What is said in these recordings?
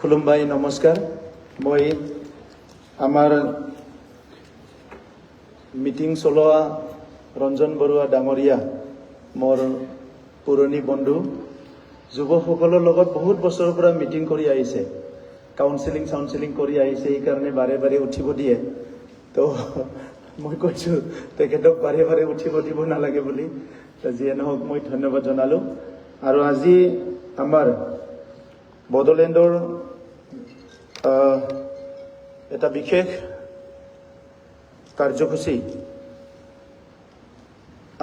খুলুমবাই নমস্কাৰ মই আমাৰ মিটিং চলোৱা ৰঞ্জন বৰুৱা ডাঙৰীয়া মোৰ পুৰণি বন্ধু যুৱকসকলৰ লগত বহুত বছৰৰ পৰা মিটিং কৰি আহিছে কাউন্সেলিং কৰি আহিছে এই কাৰণে বাৰে বাৰে উঠিব দিয়ে তো মই কৈছো তেখেতক বাৰে বাৰে উঠিব দিব নালাগে বুলি যিয়ে নহওক মই ধন্যবাদ জনালো আৰু আজি আমাৰ বড়োলেণ্ডৰ এটা বিশেষ কাৰ্যসূচী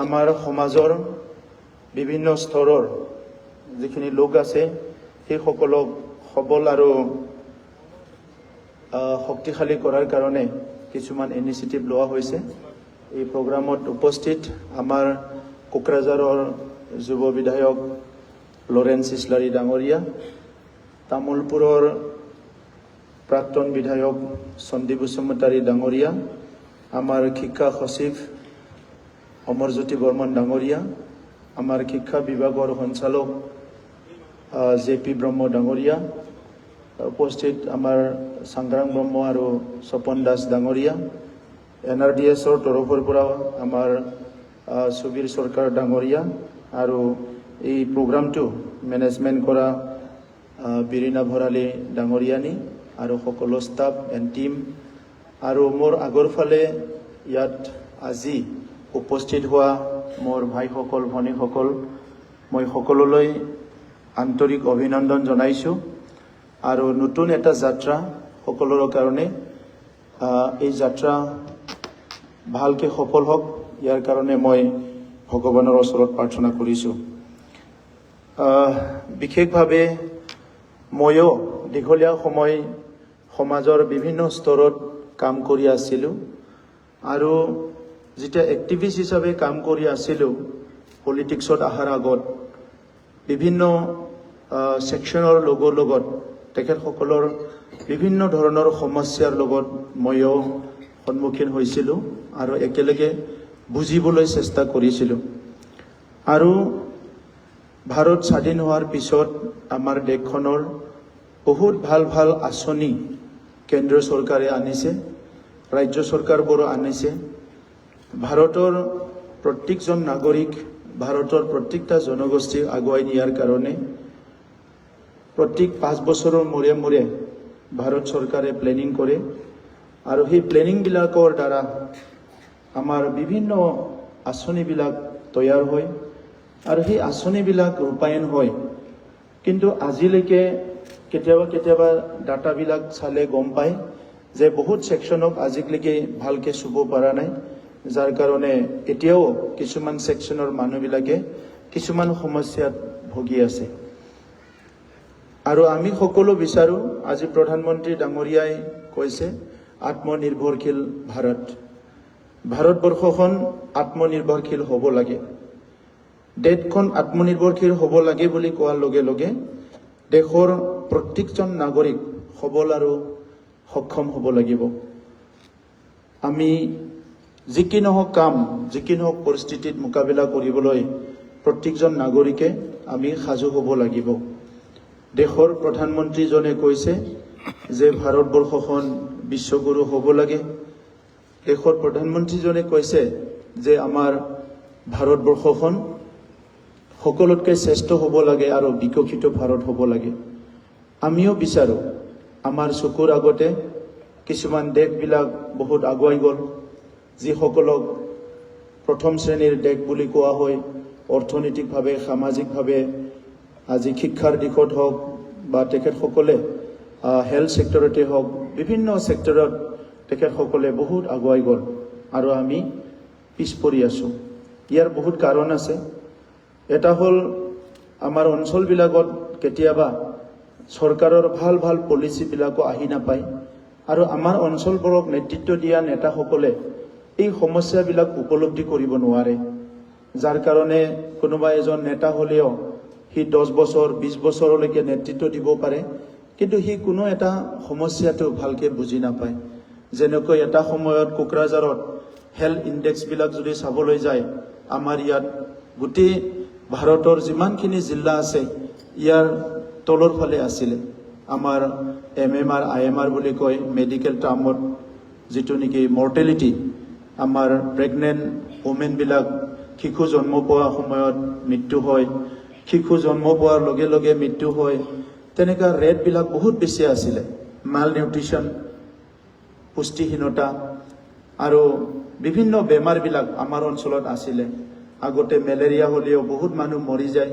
আমাৰ সমাজৰ বিভিন্ন স্তৰৰ যিখিনি লোক আছে সেই সকলক সবল আৰু শক্তিশালী কৰাৰ কাৰণে কিছুমান ইনিচিয়েটিভ লোৱা হৈছে এই প্ৰগ্ৰামত উপস্থিত আমাৰ কোকৰাঝাৰৰ যুৱ বিধায়ক লৰেন্স ইছলাৰী ডাঙৰীয়া তামুলপুৰৰ প্ৰাক্তন বিধায়ক সন্দীপ বসুমতাৰী ডাঙৰীয়া আমাৰ শিক্ষা সচিব অমৰজ্যোতি বৰ্মন ডাঙৰীয়া আমাৰ শিক্ষা বিভাগৰ সঞ্চালক জেপি ব্ৰহ্ম ডাঙৰীয়া উপস্থিত আমাৰ সংগ্ৰাম ব্ৰহ্ম আৰু স্বপন দাস ডাঙৰীয়া NRDSৰ তৰফৰ পৰা আমাৰ সুবীৰ সৰকাৰ ডাঙৰীয়া আৰু এই প্ৰগ্ৰামটো মেনেজমেণ্ট কৰা বিৰিনা ভৰালী ডাঙৰীয়ানী আৰু সকলো ষ্টাফ এণ্ড টিম আৰু মোৰ আগৰ ফালে ইয়াত আজি উপস্থিত হোৱা মোৰ ভাইসকল ভনীসকল মই সকলোলৈ আন্তৰিক অভিনন্দন জনাইছোঁ আৰু নতুন এটা যাত্ৰা সকলোৰে কাৰণে এই যাত্ৰা ভালকৈ সফল হওক ইয়াৰ কাৰণে মই ভগৱানৰ ওচৰত প্ৰাৰ্থনা কৰিছোঁ বিশেষভাৱে ময়ো দীঘলীয়া সময় সমাজৰ বিভিন্ন স্তৰত কাম কৰি আছিলোঁ আৰু যেতিয়া এক্টিভিষ্ট হিচাপে কাম কৰি আছিলোঁ পলিটিক্সত অহাৰ আগত বিভিন্ন ছেকশ্যনৰ লগৰ লগত তেখেতসকলৰ বিভিন্ন ধৰণৰ সমস্যাৰ লগত ময়ো সন্মুখীন হৈছিলোঁ আৰু একেলগে বুজিবলৈ চেষ্টা কৰিছিলোঁ আৰু ভাৰত স্বাধীন হোৱাৰ পিছত আমাৰ দেশখনৰ বহুত ভাল ভাল আঁচনি কেন্দ্ৰীয় চৰকাৰে আনিছে ৰাজ্য চৰকাৰবোৰো আনিছে ভাৰতৰ প্ৰত্যেকজন নাগৰিক ভাৰতৰ প্ৰত্যেকটা জনগোষ্ঠীক আগুৱাই নিয়াৰ কাৰণে প্ৰত্যেক 5 বছৰৰ মূৰে মূৰে ভাৰত চৰকাৰে প্লেনিং কৰে আৰু সেই প্লেনিংবিলাকৰ দ্বাৰা আমাৰ বিভিন্ন আঁচনিবিলাক তৈয়াৰ হয় আৰু সেই আঁচনিবিলাক ৰূপায়ণ হয় কিন্তু আজিলৈকে কেতিয়াবা ডাটাবিলাক চালে গম পায় যে বহুত ছেকশ্যনক আজিলৈকে ভালকৈ চুব পৰা নাই যাৰ কাৰণে এতিয়াও কিছুমান ছেকশ্যনৰ মানুহবিলাকে কিছুমান সমস্যাত ভুগি আছে আৰু আমি সকলো বিচাৰোঁ আজি প্ৰধানমন্ত্ৰী ডাঙৰীয়াই কৈছে আত্মনিৰ্ভৰশীল ভাৰতবৰ্ষখন আত্মনিৰ্ভৰশীল হ'ব লাগে দেশখন আত্মনিৰ্ভৰশীল হ'ব লাগে বুলি কোৱাৰ লগে লগে দেশৰ প্ৰত্যেকজন নাগৰিক সবল আৰু সক্ষম হ'ব লাগিব আমি যি কি নহওক কাম যি কি নহওক পৰিস্থিতিত মোকাবিলা কৰিবলৈ প্ৰত্যেকজন নাগৰিকে আমি সাজু হ'ব লাগিব দেশৰ প্ৰধানমন্ত্ৰীজনে কৈছে যে ভাৰতবৰ্ষখন বিশ্বগুৰু হ'ব লাগে দেশৰ প্ৰধানমন্ত্ৰীজনে কৈছে যে আমাৰ ভাৰতবৰ্ষখন সকলোতকৈ শ্ৰেষ্ঠ হ'ব লাগে আৰু বিকশিত ভাৰত হ'ব লাগে আমিও বিচাৰোঁ আমাৰ চকুৰ আগতে কিছুমান দেশবিলাক বহুত আগুৱাই গ'ল যিসকলক প্ৰথম শ্ৰেণীৰ দেশ বুলি কোৱা হয় অৰ্থনৈতিকভাৱে সামাজিকভাৱে আজি শিক্ষাৰ দিশত হওক বা তেখেতসকলে হেল্থ ছেক্টৰতে হওক বিভিন্ন ছেক্টৰত তেখেতসকলে বহুত আগুৱাই গ'ল আৰু আমি পিছ পৰি আছোঁ ইয়াৰ বহুত কাৰণ আছে এটা হ'ল আমাৰ অঞ্চলবিলাকত কেতিয়াবা চৰকাৰৰ ভাল ভাল পলিচিবিলাকো আহি নাপায় আৰু আমাৰ অঞ্চলবোৰক নেতৃত্ব দিয়া নেতাসকলে এই সমস্যাবিলাক উপলব্ধি কৰিব নোৱাৰে যাৰ কাৰণে কোনোবা এজন নেতা হ'লেও সি 10 বছৰ 20 বছৰলৈকে নেতৃত্ব দিব পাৰে কিন্তু সি কোনো এটা সমস্যাটো ভালকৈ বুজি নাপায় যেনেকৈ এটা সময়ত কোকৰাঝাৰত হেল্থ ইণ্ডেক্সবিলাক যদি চাবলৈ যায় আমাৰ ইয়াত গোটেই ভাৰতৰ যিমানখিনি জিলা আছে ইয়াৰ তলৰ ফালে আছিলে আমাৰ MMR IMR বুলি কয় মেডিকেল টাৰ্মত যেটো নেকি মৰ্টেলিটি আমাৰ প্ৰেগনেন্ট ওমেনবিলাক শিশু জন্ম পোৱা সময়ত মৃত্যু হয় শিশু জন্ম পোৱাৰ লগে লগে মৃত্যু হয় তেনেকা ৰেটবিলাক বহুত বেছি আছিলে মাল নিউট্ৰিশন পুষ্টিহীনতা আৰু বিভিন্ন বেমাৰবিলাক আমাৰ অঞ্চলত আছিলে আগতে মেলেৰিয়া হ'লেও বহুত মানুহ মৰি যায়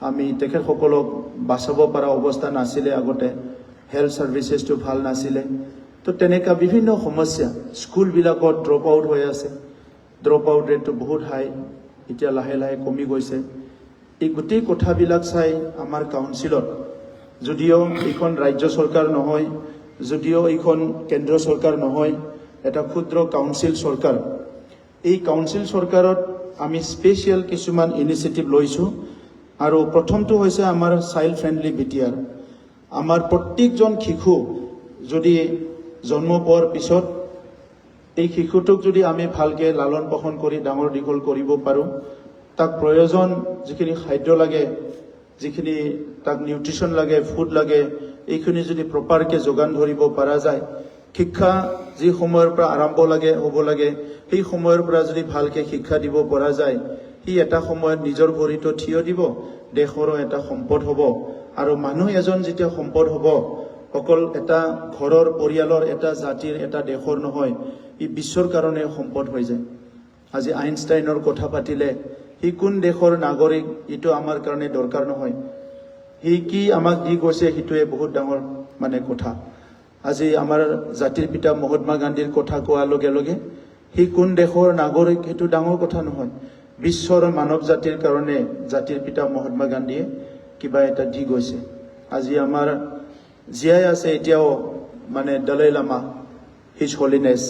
আমি তেখেতসকলক বাচাব পৰা অৱস্থা নাছিলে আগতে হেল্থ সাৰ্ভিসেছটো ভাল নাছিলে তো তেনেকা বিভিন্ন সমস্যা স্কুলবিলাকত ড্ৰপ আউট হৈ আছে ড্ৰপ আউট ৰেটটো বহুত হাই এতিয়া লাহে লাহে কমি গৈছে এই গোটেই কথাবিলাক চাই আমাৰ কাউন্সিলত যদিও এইখন ৰাজ্য চৰকাৰ নহয় যদিও এইখন কেন্দ্ৰ চৰকাৰ নহয় এটা ক্ষুদ্ৰ কাউন্সিল চৰকাৰ এই কাউন্সিল চৰকাৰত আমি স্পেশাল কিছুমান ইনিচিয়েটিভ লৈছো আৰু প্ৰথমটো হৈছে আমাৰ চাইল্ড ফ্ৰেন্ডলি BTR আমাৰ প্ৰত্যেকজন শিশু যদি জন্ম পোৱাৰ পিছত এই শিশুটোক যদি আমি ভালকে লালন পালন কৰি ডাঙৰ দীঘল কৰিব পাৰো তাক প্ৰয়োজন যিখিনি খাদ্য লাগে যিখিনি তাক নিউট্ৰিশন লাগে ফুড লাগে এইখিনি যদি প্ৰপাৰকে যোগান ধৰিব পৰা যায় শিক্ষা যি সময়ৰ পৰা আৰম্ভ হ'ব লাগে সেই সময়ৰ পৰা যদি ভালকে শিক্ষা দিব পৰা যায় ই এটা সময়ত নিজৰ ভৰিটো থিয় দিব দেশৰো এটা সম্পদ হ'ব আৰু মানুহ এজন যেতিয়া সম্পদ হ'ব অকল এটা ঘৰৰ পৰিয়ালৰ এটা জাতিৰ এটা দেশৰ নহয় ই বিশ্বৰ কাৰণে সম্পদ হৈ যায় আজি আইনষ্টাইনৰ কথা পাতিলে হি কোন দেশৰ নাগৰিক ইটো আমাৰ কাৰণে দৰকাৰ নহয় হি কি আমাক দি গৈছে হিটোৱে বহুত ডাঙৰ মানে কথা আজি আমাৰ জাতিৰ পিতা মহাত্মা গান্ধীৰ কথা কোৱাৰ লগে লগে হি কোন দেশৰ নাগৰিক হিটো ডাঙৰ কথা নহয় বিশ্বৰ মানৱ জাতিৰ কাৰণে জাতিৰ পিতা মহাত্মা গান্ধীয়ে কিবা এটা দি গৈছে আজি আমাৰ জীয়াই আছে এতিয়াও মানে দলাই লামা হিজ হলিনেছ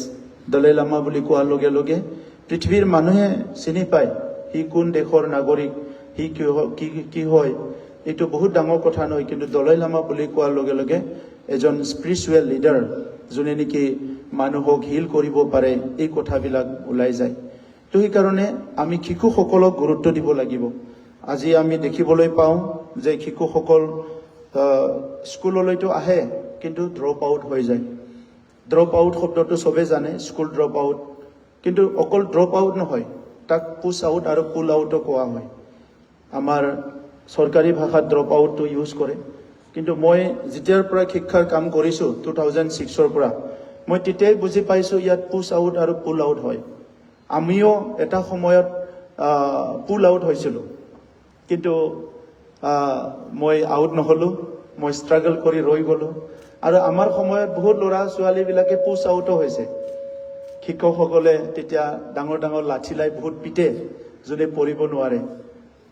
দলাই লামা বুলি কোৱাৰ লগে লগে পৃথিৱীৰ মানুহে চিনি পায় হি কোন দেশৰ নাগৰিক হি কি হয় এইটো বহুত ডাঙৰ কথা নহয় কিন্তু দলাই লামা বুলি কোৱাৰ লগে লগে এজন স্পিৰিচুৱেল লিডাৰ যোনে নেকি মানুহক হিল কৰিব পাৰে এই কথাবিলাক ওলাই যায় তো এই কাৰণে আমি শিশুসকলক গুৰুত্ব দিব লাগিব আজি আমি দেখিবলৈ পাওঁ যে শিশুসকল স্কুললৈতো আহে কিন্তু ড্ৰপ আউট হৈ যায় ড্ৰপ আউট শব্দটো সবে জানে স্কুল ড্ৰপ আউট কিন্তু অকল ড্ৰপ আউট নহয় তাক পুশ আউট আৰু পুল আউটও কোৱা হয় আমাৰ চৰকাৰী ভাষাত ড্ৰপ আউটটো ইউজ কৰে কিন্তু মই যেতিয়াৰ পৰা শিক্ষাৰ কাম কৰিছো 2006ৰ পৰা মই তেতিয়াই বুজি পাইছো ইয়াত পুশ আউট আৰু পুল আউট হয় আমিও এটা সময়ত পুল আউট হৈছিলো কিন্তু মই আউট নহলো মই ষ্ট্ৰাগল কৰি ৰৈ গলো আৰু আমাৰ সময়ত বহুত ল'ৰা ছোৱালীবিলাকে পুশ আউটো হৈছে শিক্ষকসকলে তেতিয়া ডাঙৰ ডাঙৰ লাঠি লাই বহুত পিটে যোনে পঢ়িব নোৱাৰে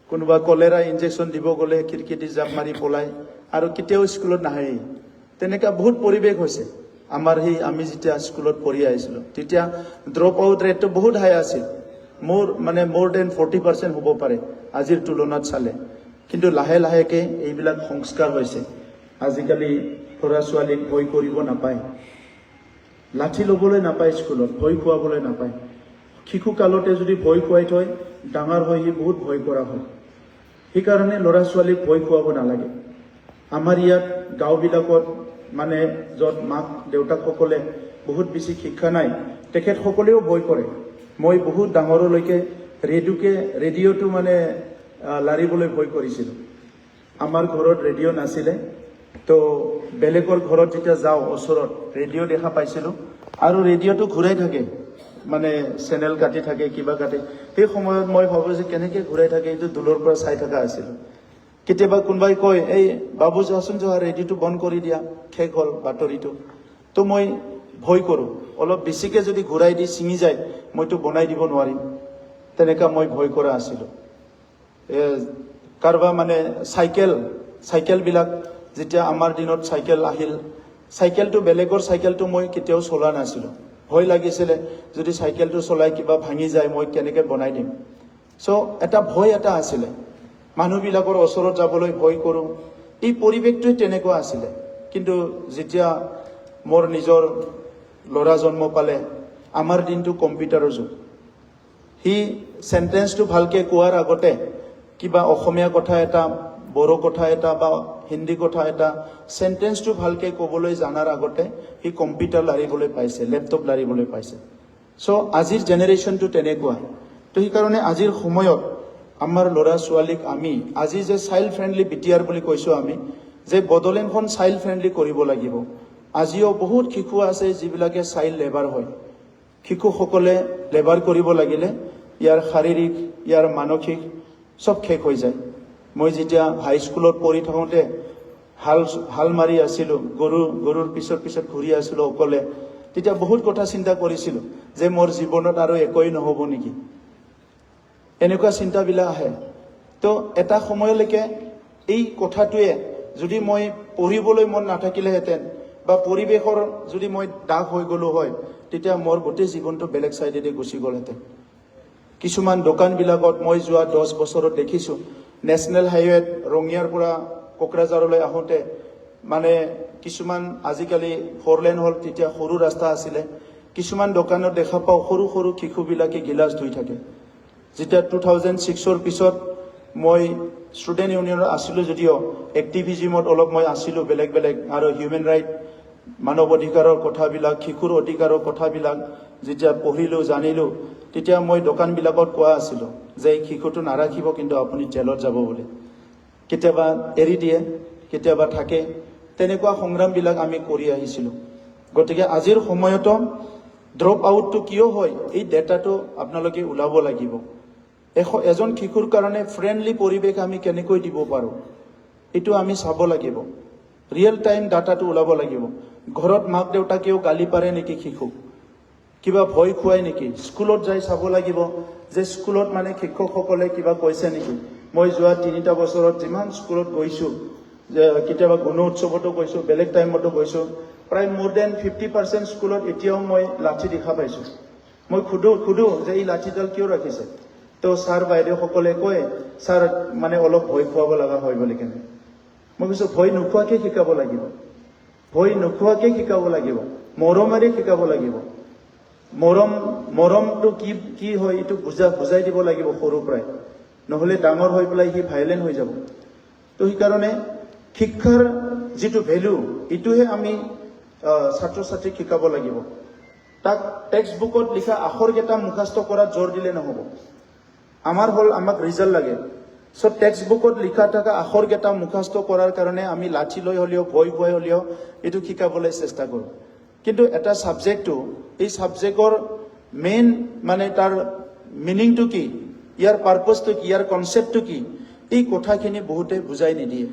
কোনোবা কলেৰা ইনজেকশ্যন দিব গ'লে খিৰিকী দি জাপ মাৰি পলাই আৰু কেতিয়াও স্কুলত নাহে তেনেকা বহুত পৰিৱেশ হৈছে আমাৰ আমি যেতিয়া স্কুলত পঢ়ি আহিছিলো তেতিয়া ড্ৰপ আউট ৰেটটো বহুত হাই আছিল মোৰ দেন 40% হ'ব পাৰে আজিৰ তুলনাত চালে কিন্তু লাহে লাহেকে এইবিলাক সংস্কাৰ হৈছে আজিকালি ল'ৰা ছোৱালীক ভয় কৰিব নাপায় লাঠি ল'বলৈ নাপায় স্কুলত ভয় খুৱাবলৈ নাপায় শিশু কালতে যদি ভয় খুৱাই থয় ডাঙৰ হৈ বহুত ভয় কৰা হয় সেইকাৰণে ল'ৰা ছোৱালীক ভয় খুৱাব নালাগে আমাৰ ইয়াত গাঁওবিলাকত মানে য'ত মাক দেউতাকসকলে বহুত বেছি শিক্ষা নাই তেখেতসকলেও ভয় কৰে মই বহুত ডাঙৰলৈকে ৰেডিঅ'টো মানে লাৰিবলৈ ভয় কৰিছিলো আমাৰ ঘৰত ৰেডিঅ' নাছিলে তো বেলেগৰ ঘৰত যেতিয়া যাওঁ ওচৰত ৰেডিঅ' দেখা পাইছিলো আৰু ৰেডিঅ'টো ঘূৰাই থাকে মানে চেনেল কাটি থাকে কিবা কাটি সেই সময়ত মই ভাবো যে কেনেকৈ ঘূৰাই থাকে এইটো দূৰৰ পৰা চাই থকা আছিলো কেতিয়াবা কোনোবাই কয় এই বাবু যোৱাচোন যোৱা ৰেডিঅ'টো বন্ধ কৰি দিয়া শেষ হ'ল বাতৰিটো তো মই ভয় কৰোঁ অলপ বেছিকৈ যদি ঘূৰাই দি ছিঙি যায় মইতো বনাই দিব নোৱাৰিম তেনেকা মই ভয় কৰা আছিলো কাৰোবাৰ মানে চাইকেলবিলাক যেতিয়া আমাৰ দিনত চাইকেল আহিল চাইকেলটো বেলেগৰ চাইকেলটো মই কেতিয়াও চলোৱা নাছিলো ভয় লাগিছিলে যদি চাইকেলটো চলাই কিবা ভাঙি যায় মই কেনেকৈ বনাই দিম সো এটা ভয় এটা আছিলে মানুহবিলাকৰ ওচৰত যাবলৈ ভয় কৰোঁ এই পৰিৱেশটোই তেনেকুৱা আছিলে কিন্তু যেতিয়া মোৰ নিজৰ ল'ৰা জন্ম পালে আমাৰ দিনটো কম্পিউটাৰৰ যুগ সি সেন্টেন্সটো ভালকে কোৱাৰ আগতে কিবা অসমীয়া কথা এটা বড়ো কথা এটা বা হিন্দী কথা এটা সেন্টেন্সটো ভালকে ক'বলৈ জানাৰ আগতে সি কম্পিউটাৰ লাৰিবলৈ পাইছে, লেপটপ লাৰিবলৈ পাইছে। সো আজিৰ জেনেৰেশ্যনটো তেনেকুৱা। তো সেইকাৰণে আজিৰ সময়ত আমাৰ ল'ৰা ছোৱালীক আমি আজি যে চাইল্ড ফ্ৰেণ্ডলি BTR বুলি কৈছোঁ আমি, যে বড়োলেণ্ডখন চাইল্ড ফ্ৰেণ্ডলি কৰিব লাগিব। আজিও বহুত শিশু আছে যিবিলাকে চাইল্ড লেবাৰ হয়। শিশুসকলে লেবাৰ কৰিব লাগিলে ইয়াৰ শাৰীৰিক, ইয়াৰ মানসিক সব শেষ হৈ যায়। মই যেতিয়া হাইস্কুলত পঢ়ি থাকোঁতে হাল মাৰি আছিলোঁ, গৰুৰ পিছত ঘূৰি আছিলোঁ অকলে, তেতিয়া বহুত কথা চিন্তা কৰিছিলোঁ যে মোৰ জীৱনত আৰু একোৱেই নহ'ব নেকি, এনেকুৱা চিন্তাবিলাক আহে। তো এটা সময়লৈকে এই কথাটোৱে যদি মই পঢ়িবলৈ মন নাথাকিলেহেঁতেন বা পৰিৱেশৰ যদি মই দাগ হৈ গ'লো হয়, তেতিয়া মোৰ গোটেই জীৱনটো বেলেগ চাইডেদি গুচি গ'লহেঁতেন। কিছুমান দোকানবিলাকত মই যোৱা 10 বছৰত দেখিছোঁ, নেশ্যনেল হাইৱেত ৰঙিয়াৰ পৰা কোকৰাঝাৰলৈ আহোঁতে মানে কিছুমান আজিকালি 4 লেন হ'ল, তেতিয়া সৰু ৰাস্তা আছিলে। কিছুমান দোকানত দেখা পাওঁ সৰু সৰু শিশুবিলাকে গিলাচ ধুই থাকে। যেতিয়া 2006ৰ পিছত মই ষ্টুডেণ্ট ইউনিয়নত আছিলোঁ যদিও এক্টিভিজিমত অলপ মই আছিলোঁ বেলেগ আৰু হিউমেন ৰাইট, মানৱ অধিকাৰৰ কথাবিলাক, শিশুৰ অধিকাৰৰ কথাবিলাক যেতিয়া পঢ়িলোঁ জানিলোঁ, তেতিয়া মই দোকানবিলাকত কোৱা আছিলোঁ যে এই শিশুটো নাৰাখিব, কিন্তু আপুনি জেলত যাব বুলি। কেতিয়াবা এৰি দিয়ে, কেতিয়াবা থাকে, তেনেকুৱা সংগ্ৰামবিলাক আমি কৰি আহিছিলোঁ। গতিকে আজিৰ সময়তো ড্ৰপ আউটটো কিয় হয় এই ডেটাটো আপোনালোকে ওলাব লাগিব। এজন শিশুৰ কাৰণে ফ্ৰেণ্ডলি পৰিৱেশ আমি কেনেকৈ দিব পাৰোঁ এইটো আমি চাব লাগিব। ৰিয়েল টাইম ডাটাটো ওলাব লাগিব। ঘৰত মাক দেউতাকেও গালি পাৰে নেকি শিশুক, কিবা ভয় খুৱাই নেকি, স্কুলত যাই চাব লাগিব যে স্কুলত মানে শিক্ষকসকলে কিবা কৈছে নেকি। মই যোৱা 3টা বছৰত যিমান স্কুলত গৈছোঁ, যে কেতিয়াবা গণ উৎসৱতো গৈছোঁ, বেলেগ টাইমতো গৈছোঁ, প্ৰায় মোৰ দেন 50% স্কুলত এতিয়াও মই লাঠি দেখা পাইছোঁ। মই সোধো যে এই লাঠিডাল কিয় ৰাখিছে, তো ছাৰ বাইদেউসকলে কয় ছাৰ মানে অলপ ভয় খুৱাব লগা হয় বুলি কেনে। মই কৈছোঁ ভয় নোখোৱাকৈ শিকাব লাগিব, ভয় নোখোৱাকৈ শিকাব লাগিব, মৰমেৰে শিকাব লাগিব। মৰমটো কি হয় এইটো বুজাই দিব লাগিব সৰুৰ পৰাই, নহ'লে ডাঙৰ হৈ পেলাই সি ভাইলেণ্ট হৈ যাব। তো সেইকাৰণে শিক্ষাৰ যিটো ভেলু এইটোহে আমি ছাত্ৰ ছাত্ৰীক শিকাব লাগিব। তাক টেক্সট বুকত লিখা আখৰকেইটা মুখস্থ কৰাত জোৰ দিলে নহ'ব। আমাক ৰিজাল্ট লাগে। সো টেক্সট বুকত লিখা থকা আখৰকেইটা মুখস্থ কৰাৰ কাৰণে আমি লাঠি লৈ হ'লেও ভয় খুৱাই হ'লেও এইটো শিকাবলৈ চেষ্টা কৰোঁ। কিন্তু এটা ছাবজেক্টটো, এই ছাবজেক্টৰ মেইন মানে তাৰ মিনিংটো কি, ইয়াৰ পাৰ্পজটো কি, ইয়াৰ কনচেপ্টটো কি, এই কথাখিনি বহুতে বুজাই নিদিয়ে।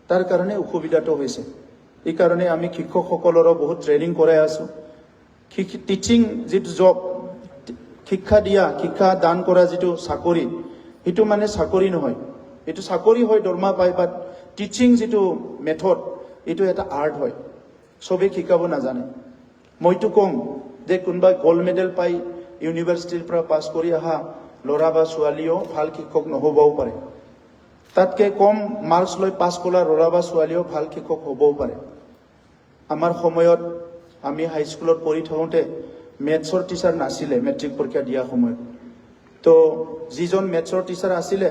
তাৰ কাৰণে অসুবিধাটো হৈছে। এইকাৰণে আমি শিক্ষকসকলৰো বহুত ট্ৰেইনিং কৰাই আছোঁ। টিচিং যিটো জব, শিক্ষা দান কৰা যিটো চাকৰি, সেইটো মানে চাকৰি নহয়। এইটো চাকৰি হয়, দৰমহা পায়, বাট টিচিং যিটো মেথড এইটো এটা আৰ্ট হয়। চবেই শিকাব নাজানে। মইতো কম যে কোনোবাই গ'ল্ড মেডেল পাই ইউনিভাৰ্চিটিৰ পৰা পাছ কৰি অহা ল'ৰা বা ছোৱালীও ভাল শিক্ষক নহ'বও পাৰে। তাতকে কম মাৰ্কছ লৈ পাছ কৰা ল'ৰা বা ছোৱালীও ভাল শিক্ষক হ'বও পাৰে। আমাৰ সময়ত আমি হাইস্কুলত পঢ়ি থাকোঁতে মেথছৰ টিচাৰ নাছিলে মেট্ৰিক পৰীক্ষা দিয়া সময়ত। তো যিজন মেথছৰ টিচাৰ আছিলে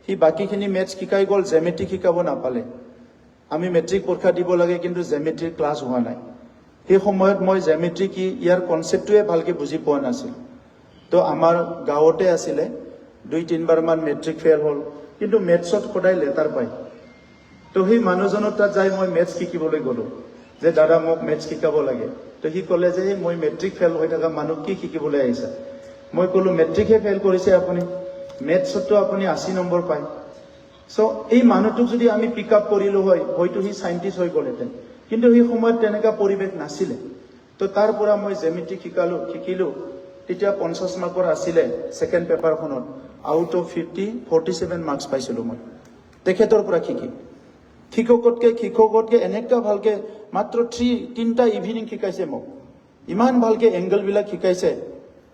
সি বাকীখিনি মেথছ শিকাই গ'ল, জেমেট্ৰিক শিকাব নাপালে। আমি মেট্ৰিক পৰীক্ষা দিব লাগে, কিন্তু জেমেট্ৰিক ক্লাছ হোৱা নাই। সেই সময়ত মই জেমেট্ৰি কি ইয়াৰ কনচেপ্টটোৱে ভালকৈ বুজি পোৱা নাছিলোঁ। তো আমাৰ গাঁৱতে আছিলে, 2-3বাৰমান মেট্ৰিক ফেইল হ'ল, কিন্তু মেথছত সদায় লেটাৰ পায়। তো সেই মানুহজনৰ তাত যাই মই মেথছ শিকিবলৈ গ'লোঁ, যে দাদা মোক মেথছ শিকাব লাগে। তো সি ক'লে যে মই মেট্ৰিক ফেইল হৈ থকা মানুহ কি শিকিবলৈ আহিছা। মই ক'লোঁ মেট্ৰিকহে ফেইল কৰিছে আপুনি, মেথছতো আপুনি 80 নম্বৰ পায়। চ' এই মানুহটোক যদি আমি পিক আপ কৰিলোঁ হয়, হয়তো সি চাইণ্টিষ্ট হৈ গ'লহেঁতেন। কিন্তু সেই সময়ত তেনেকুৱা পৰিৱেশ নাছিলে। তো তাৰ পৰা মই জেমেট্ৰিক শিকিলোঁ। তেতিয়া 50 মাৰ্কৰ আছিলে ছেকেণ্ড পেপাৰখনত। আউট অফ 50, 47 মাৰ্কছ পাইছিলোঁ মই তেখেতৰ পৰা শিকি। শিক্ষকতকে এনেকুৱা ভালকে মাত্ৰ 3টা ইভিনিং শিকাইছে মোক। ইমান ভালকে এংগলবিলাক শিকাইছে,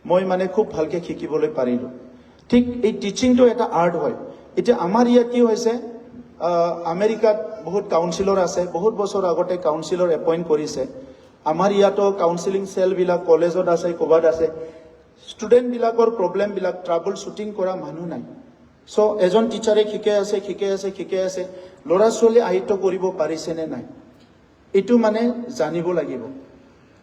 মই মানে খুব ভালকে শিকিবলৈ পাৰিলোঁ। ঠিক এই টিচিংটো এটা আৰ্ট হয়। এতিয়া আমাৰ ইয়াত কি হৈছে, আমেৰিকাত বহুত কাউন্সিলৰ আছে, বহুত বছৰ আগতে কাউন্সিলৰ এপইণ্ট কৰিছে। আমাৰ ইয়াতো কাউন্সিলিং চেলবিলাক কলেজত আছে, ক'ৰবাত আছে। ষ্টুডেণ্টবিলাকৰ প্ৰব্লেমবিলাক ট্ৰাবল শ্বুটিং কৰা মানুহ নাই। সো এজন টিচাৰে শিকাই আছে ল'ৰা ছোৱালী আয়ত্ব কৰিব পাৰিছেনে নাই এইটো মানে জানিব লাগিব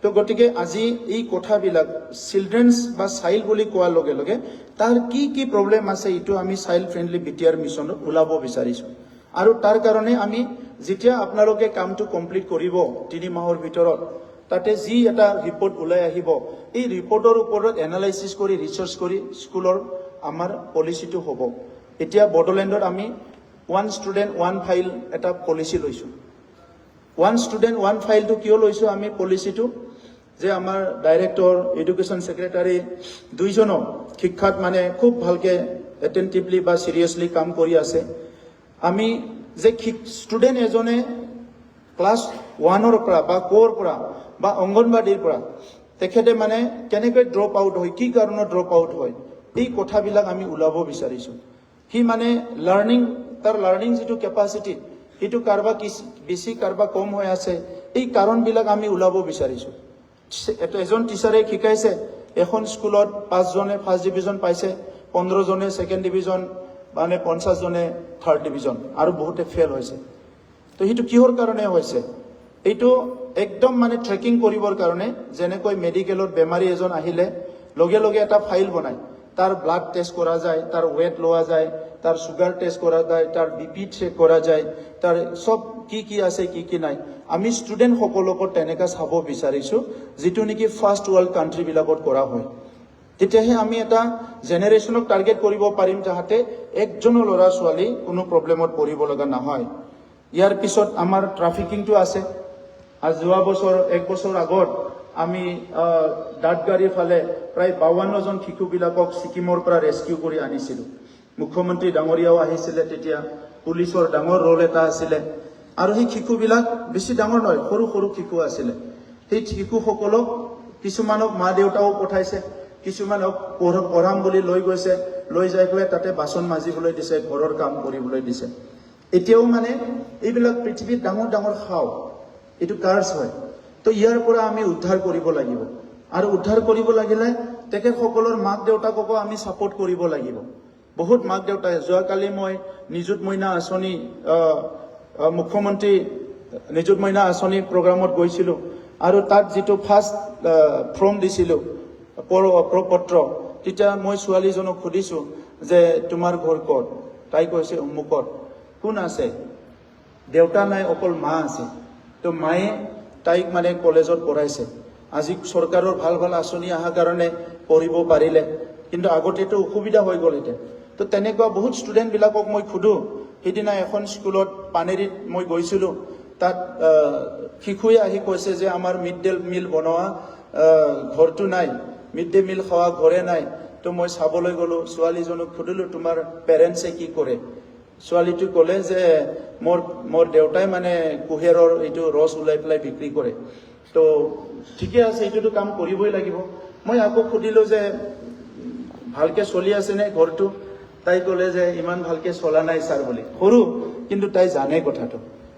তো গতিকে আজি এই কথাবিলাক চিলড্ৰেনছ বা চাইল্ড বুলি কোৱাৰ লগে লগে তাৰ কি প্ৰব্লেম আছে এইটো আমি চাইল্ড ফ্ৰেণ্ডলি বিটিআৰ মিছনত ওলাব বিচাৰিছোঁ আৰু তাৰ কাৰণে আমি যেতিয়া আপোনালোকে কামটো কমপ্লিট কৰিব 3 মাহৰ ভিতৰত তাতে যি এটা ৰিপৰ্ট ওলাই আহিব এই ৰিপৰ্টৰ ওপৰত এনালাইচিছ কৰি ৰিচাৰ্চ কৰি স্কুলৰ আমাৰ পলিচিটো হ'ব এতিয়া বড়োলেণ্ডত আমি 1 ষ্টুডেণ্ট 1 ফাইল এটা পলিচি লৈছোঁ 1 ষ্টুডেণ্ট 1 ফাইলটো কিয় লৈছোঁ আমি পলিচিটো যে আমাৰ ডাইৰেক্টৰ এডুকেশ্যন ছেক্ৰেটাৰী দুইজনক শিক্ষাত মানে খুব ভালকে এটেন্টিভলি বা সিৰিয়াছলি কাম কৰি আছে আমি যে ষ্টুডেণ্ট এজনে ক্লাছ 1ৰ পৰা বা কোৰ পৰা বা অংগনবাড়ীৰ পৰা তেখেতে মানে কেনেকৈ ড্ৰপ আউট হয় কি কাৰণত ড্ৰপ আউট হয় এই কথাবিলাক আমি ওলাব বিচাৰিছোঁ সি মানে তাৰ লাৰ্নিং যিটো কেপাচিটি সেইটো কাৰোবা বেছি কাৰোবা কম হৈ আছে এই কাৰণবিলাক আমি ওলাব বিচাৰিছোঁ এজন টিচাৰে শিকাইছে এখন স্কুলত 5 জনে ফাৰ্ষ্ট ডিভিজন পাইছে 15 জনে ছেকেণ্ড ডিভিজন মানে 50 জনে থাৰ্ড ডিভিজন আৰু বহুতে ফেল হৈছে তো সেইটো কিহৰ কাৰণে হৈছে এইটো একদম মানে ট্ৰেকিং কৰিবৰ কাৰণে যেনেকৈ মেডিকেলত বেমাৰী এজন আহিলে লগে লগে এটা ফাইল বনায় তাৰ ব্লাড টেষ্ট কৰা যায় তাৰ ওয়েট লোৱা যায় তাৰ সুগাৰ টেষ্ট কৰা যায় তাৰ বিপি চেক কৰা যায় তাৰ সব কি আছে কি নাই আমি ষ্টুডেণ্ট সকলকো তেনেকা চাব বিচাৰিছোঁ যিটো নেকি ফাৰ্ষ্ট ৱৰ্ল্ড কাণ্ট্ৰিবিলাকত কৰা হয় তেতিয়াহে আমি এটা জেনেৰেশ্যনক টাৰ্গেট কৰিব পাৰিম যাতে একজনো ল'ৰা ছোৱালী কোনো প্ৰব্লেমত পৰিব লগা নহয় ইয়াৰ পিছত আমাৰ ট্ৰাফিকিংটো আছে আজ যোৱা বছৰ 1 বছৰ আগত আমি দাঁতগাড়ীৰ ফালে প্ৰায় 52 জন শিশুবিলাকক ছিকিমৰ পৰা ৰেস্কিউ কৰি আনিছিলোঁ মুখ্যমন্ত্ৰী ডাঙৰীয়াও আহিছিলে তেতিয়া পুলিচৰ ডাঙৰ ৰোল এটা আছিলে আৰু সেই শিশুবিলাক বেছি ডাঙৰ নহয় সৰু শিশু আছিলে সেই শিশুসকলক কিছুমানক মা দেউতাও পঠাইছে কিছুমানক পঢ়াম বুলি লৈ গৈছে লৈ যাই পেলাই তাতে বাচন মাজিবলৈ দিছে ঘৰৰ কাম কৰিবলৈ দিছে এতিয়াও মানে এইবিলাক পৃথিৱীত ডাঙৰ খাও এইটো কাৰ্স হয় তো ইয়াৰ পৰা আমি উদ্ধাৰ কৰিব লাগিব আৰু উদ্ধাৰ কৰিব লাগিলে তেখেতসকলৰ মাক দেউতাককো আমি সাপোৰ্ট কৰিব লাগিব বহুত মাক দেউতাকে যোৱাকালি মই নিযুত মইনা আঁচনি মুখ্যমন্ত্ৰী নিযুত মইনা আঁচনি প্ৰগ্ৰামত গৈছিলোঁ আৰু তাত যিটো ফাৰ্ষ্ট ফৰ্ম দিছিলোঁ প্ৰপত্ৰ তেতিয়া মই ছোৱালীজনক সুধিছোঁ যে তোমাৰ ঘৰ ক'ত তাই কৈছে অমুকত কোন আছে দেউতা নাই অকল মা আছে তো মায়ে তাইক মানে কলেজত পঢ়াইছে আজি চৰকাৰৰ ভাল আঁচনি অহাৰ কাৰণে পঢ়িব পাৰিলে কিন্তু আগতেতো অসুবিধা হৈ গ'ল এতিয়া তো তেনেকুৱা বহুত ষ্টুডেণ্টবিলাকক মই সোধোঁ সেইদিনা এখন স্কুলত পানেৰীত মই গৈছিলোঁ তাত শিশুৱে আহি কৈছে যে আমাৰ মিড ডে মিল বনোৱা ঘৰটো নাই মিড ডে মিল খোৱা ঘৰে নাই তো মই চাবলৈ গ'লোঁ ছোৱালীজনক সুধিলোঁ তোমাৰ পেৰেণ্টছে কি কৰে ছোৱালীটো ক'লে যে মোৰ দেউতাই মানে কুঁহিয়াৰৰ এইটো ৰস ওলাই পেলাই বিক্ৰী কৰে তো ঠিকে আছে এইটোতো কাম কৰিবই লাগিব মই আকৌ সুধিলোঁ যে ভালকে চলি আছেনে ঘৰটো তাই ক'লে যে ইমান ভালকে চলা নাই ছাৰ বুলি সৰু কিন্তু তাই জানে কথাটো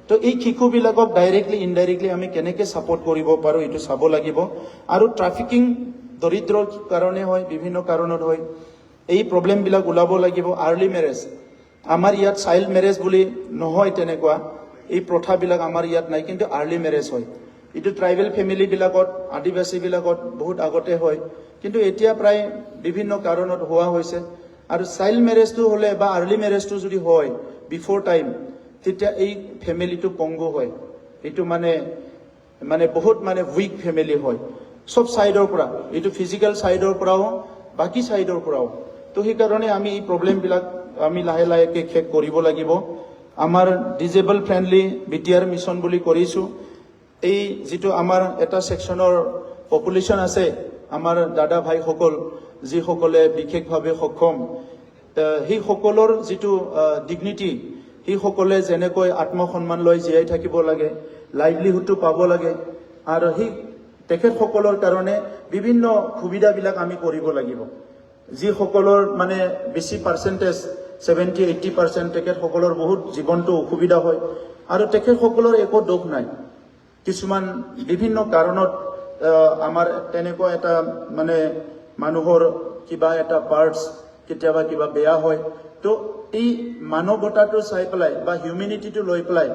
তো এই শিশুবিলাকক ডাইৰেক্টলি ইনডাইৰেক্টলি আমি কেনেকৈ ছাপোৰ্ট কৰিব পাৰোঁ এইটো চাব লাগিব আৰু ট্ৰাফিকিং দৰিদ্ৰৰ কাৰণে হয় বিভিন্ন কাৰণত হয় এই প্ৰব্লেমবিলাক ওলাব লাগিব আৰ্লি মেৰেজ আমাৰ ইয়াত চাইল্ড মেৰেজ বুলি নহয় তেনেকুৱা এই প্ৰথাবিলাক আমাৰ ইয়াত নাই কিন্তু আৰ্লি মেৰেজ হয় এইটো ট্ৰাইবেল ফেমিলিবিলাকত আদিবাসীবিলাকত বহুত আগতে হয় কিন্তু এতিয়া প্ৰায় বিভিন্ন কাৰণত হোৱা হৈছে আৰু চাইল্ড মেৰেজটো হ'লে বা আৰ্লি মেৰেজটো যদি হয় বিফৰ টাইম তেতিয়া এই ফেমিলিটো পংগু হয় এইটো মানে বহুত মানে উইক ফেমিলি হয় সব সাইডৰ পৰা এইটো ফিজিক্যাল সাইডৰ পৰাও বাকি সাইডৰ পৰাও তো সেইকাৰণে আমি এই প্ৰব্লেমবিলাক আমি লাহে শেষ কৰিব লাগিব আমাৰ ডিজেবল ফ্ৰেণ্ডলি বিটিআৰ মিছন বুলি কৰিছোঁ এই যিটো আমাৰ এটা সেকশনৰ পপুলেশ্যন আছে আমাৰ দাদা ভাইসকল যিসকলে বিশেষভাৱে সক্ষম সেই সকলৰ যিটো ডিগনিটি সেইসকলে যেনেকৈ আত্মসন্মান লৈ জীয়াই থাকিব লাগে লাইভলিহুডটো পাব লাগে আৰু সেই তেখেতসকলৰ কাৰণে বিভিন্ন সুবিধাবিলাক আমি কৰিব লাগিব যিসকলৰ মানে বেছি পাৰ্চেণ্টেজ 70-80% তেখেতসকলৰ বহুত জীৱনটো অসুবিধা হয় আৰু তেখেতসকলৰ একো দোষ নাই কিছুমান বিভিন্ন কাৰণত আমাৰ তেনেকুৱা এটা মানে মানুহৰ কিবা এটা পাৰ্টছ কেতিয়াবা কিবা বেয়া হয় তো এই মানৱতাটো চাই পেলাই বা হিউমেনিটিটো লৈ পেলাই